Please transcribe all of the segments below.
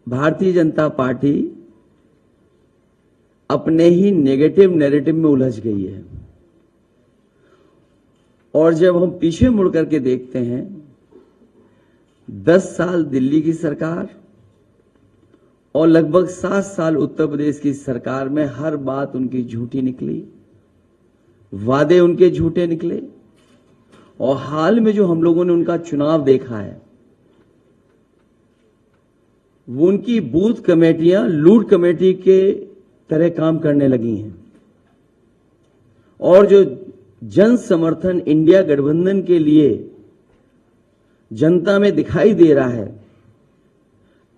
Bharatiya Janata party अपने ही negative narrative में उलझ गई है। और जब हम पीछे मुड़ करके देखते हैं, 10 साल दिल्ली की सरकार और लगभग 7 साल उत्तर प्रदेश की सरकार में हर बात उनकी झूठी निकली, वादे उनके झूठे निकले। और हाल में जो हम लोगों ने उनका चुनाव देखा है, वो उनकी बूथ कमेटियां लूट कमेटी के तरह काम करने लगी हैं। और जो जन समर्थन इंडिया गठबंधन के लिए जनता में दिखाई दे रहा है,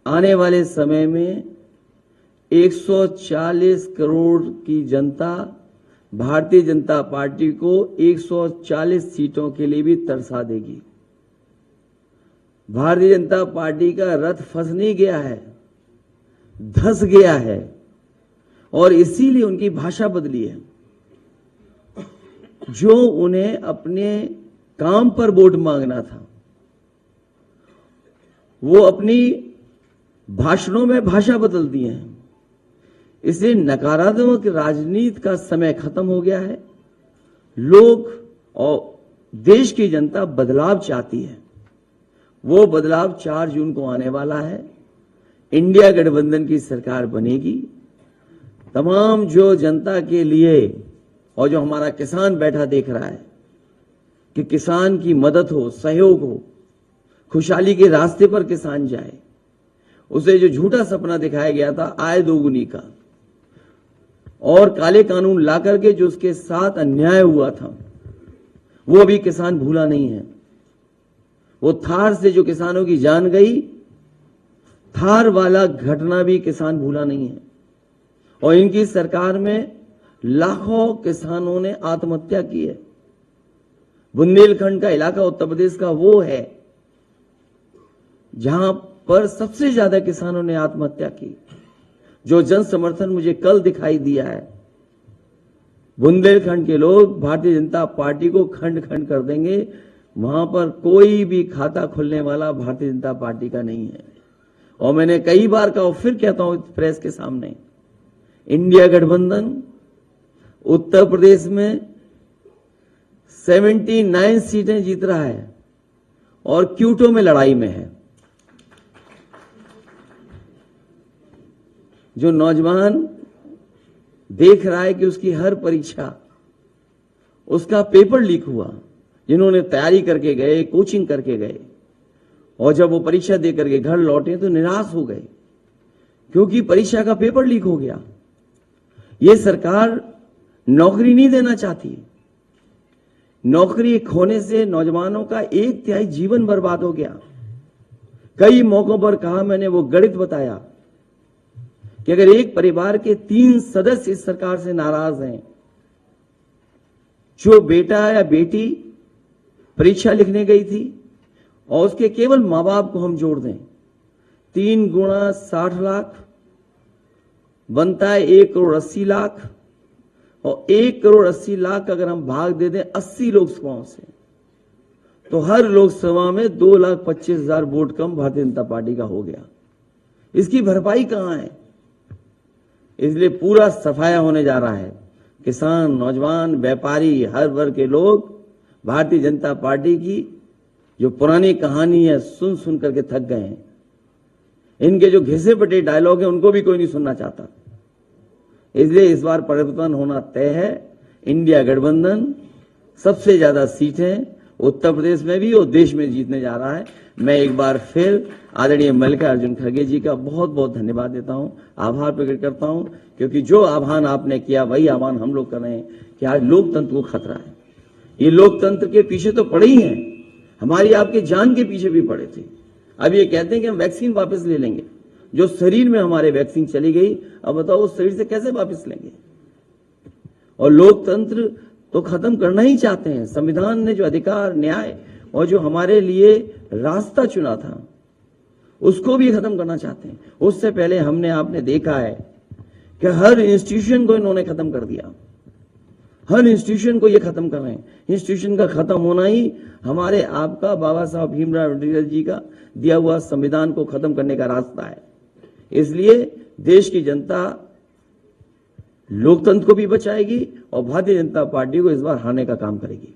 आने वाले समय में 140 करोड़ की जनता भारतीय जनता पार्टी को 140 सीटों के लिए भी तरसा देगी। भारतीय जनता पार्टी का रथ फंस नहीं गया है, धंस गया है। और इसीलिए उनकी भाषा बदली है। जो उन्हें अपने काम पर वोट मांगना था, वो अपनी भाषणों में भाषा बदल दी है। इसलिए नकारात्मक राजनीति का समय खत्म हो गया है। लोग और देश की जनता बदलाव चाहती है। वो बदलाव 4 जून को आने वाला है। इंडिया गठबंधन की सरकार बनेगी। तमाम जो जनता के लिए और जो हमारा किसान बैठा देख रहा है कि किसान की मदद हो, सहयोग हो, खुशहाली के रास्ते पर किसान जाए, उसे जो झूठा सपना दिखाया गया था आय दोगुनी का, और काले कानून ला करके जो उसके साथ अन्याय हुआ था, वो अभी किसान भूला नहीं है। वो थार से जो किसानों की जान गई, थार वाला घटना भी किसान भूला नहीं है। और इनकी सरकार में लाखों किसानों ने आत्महत्या की है। बुंदेलखंड का इलाका उत्तर प्रदेश का वो है जहां पर सबसे ज्यादा किसानों ने आत्महत्या की। जो जन समर्थन मुझे कल दिखाई दिया है, बुंदेलखंड के लोग भारतीय जनता पार्टी को खंड खंड कर देंगे। वहां पर कोई भी खाता खुलने वाला भारतीय जनता पार्टी का नहीं है। और मैंने कई बार कहा, फिर कहता हूं प्रेस के सामने, इंडिया गठबंधन उत्तर प्रदेश में 79 सीटें जीत रहा है और क्यूटो में लड़ाई में है। जो नौजवान देख रहा है कि उसकी हर परीक्षा, उसका पेपर लीक हुआ, जिन्होंने तैयारी करके गए, कोचिंग करके गए, और जब वो परीक्षा दे करके घर लौटे तो निराश हो गए क्योंकि परीक्षा का पेपर लीक हो गया। ये सरकार नौकरी नहीं देना चाहती। नौकरी खोने से नौजवानों का 1/3 जीवन बर्बाद हो गया। कई मौकों पर कहा मैंने, वो गणित बताया कि अगर एक परिवार के 3 सदस्य इस सरकार से नाराज हैं, जो बेटा या बेटी परीक्षा लिखने गई थी और उसके केवल मां बाप को हम जोड़ दें, 3 गुणा 60 लाख बनता है 1 करोड़ 80 लाख। और 1 करोड़ 80 लाख अगर हम भाग दे दें 80 लोकसभाओं से, तो हर लोकसभा में 2,25,000 वोट कम भारतीय जनता पार्टी का हो गया। इसकी भरपाई कहां है? इसलिए पूरा सफाया होने जा रहा है। किसान, नौजवान, व्यापारी, हर वर्ग के लोग भारतीय जनता पार्टी की जो पुरानी कहानी है सुन सुन करके थक गए हैं। इनके जो घिसे पटे डायलॉग हैं उनको भी कोई नहीं सुनना चाहता। इसलिए इस बार परिवर्तन होना तय है। इंडिया गठबंधन सबसे ज्यादा सीटें उत्तर प्रदेश में भी और देश में जीतने जा रहा है। मैं एक बार फिर आदरणीय मल्लिकार्जुन खड़गे जी का बहुत बहुत धन्यवाद देता हूं, आभार प्रकट करता हूं, क्योंकि जो आह्वान आपने किया वही आह्वान हम लोग कर रहे हैं कि आज लोकतंत्र को खतरा है। ये लोकतंत्र के पीछे तो पड़े ही हैं, हमारी आपकी जान के पीछे भी पड़े थे। अब ये कहते हैं कि हम वैक्सीन वापस ले लेंगे। जो शरीर में हमारे वैक्सीन चली गई, अब बताओ उस शरीर से कैसे वापस लेंगे? और लोकतंत्र तो खत्म करना ही चाहते हैं। संविधान ने जो अधिकार, न्याय और जो हमारे लिए रास्ता चुना था, उसको भी खत्म करना चाहते हैं। उससे पहले हमने आपने देखा है कि हर इंस्टीट्यूशन को इन्होंने खत्म कर दिया। हर इंस्टीट्यूशन को ये खत्म कर रहे हैं। इंस्टीट्यूशन का खत्म होना ही हमारे आपका बाबा साहब भीमराव अम्बेडकर जी का दिया हुआ संविधान को खत्म करने का रास्ता है। इसलिए देश की जनता लोकतंत्र को भी बचाएगी और भारतीय जनता पार्टी को इस बार हारने का काम करेगी।